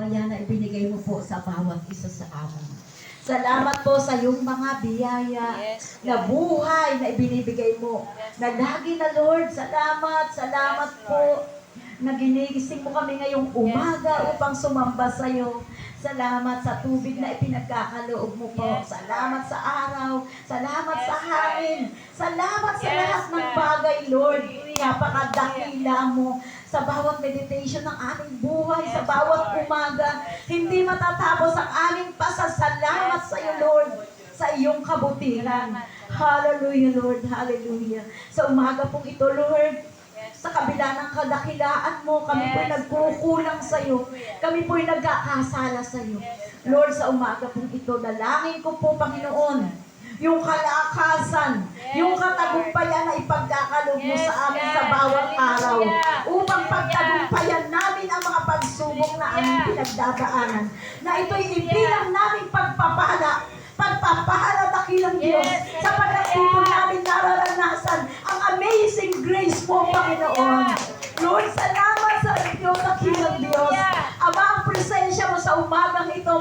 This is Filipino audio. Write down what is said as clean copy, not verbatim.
tagumpayan na ibinigay mo po sa bawat isa sa amin. Salamat po sa iyong mga biyaya na buhay na ibinibigay mo. Na lagi na Lord, salamat po na ginigising mo kami ngayong umaga upang sumamba sa iyo. Salamat sa tubig na ipinagkakaloob mo po. Salamat sa araw. Salamat sa hangin. Salamat sa lahat ng bagay, Lord. Napakadakila mo sa bawat meditation ng aming buhay, sa bawat umaga. Hindi matatapos ang aming pasasalamat sa iyo, Lord, sa iyong kabutihan. Hallelujah, Lord. Hallelujah. Sa umaga pong ito, Lord, sa kabila ng kadakilaan mo, kami po'y nagkukulang sa iyo. Kami po'y nagkakasala sa iyo. Lord, sa umaga pong ito, dalangin ko po, Panginoon, yung kalakasan, yung katagumpayan na ipagkakaloob mo sa amin sa bawat araw, upang pagtagumpayan namin ang mga pagsubok na aming pinagdadaanan, na ito'y ibilang namin pagpapala dakilang Diyos, sapagkat ito namin nararanasan ang amazing grace mo, Panginoon. Lord, salamat sa Diyos, dakilang Diyos. Ama, ang presensya mo sa umagang ito,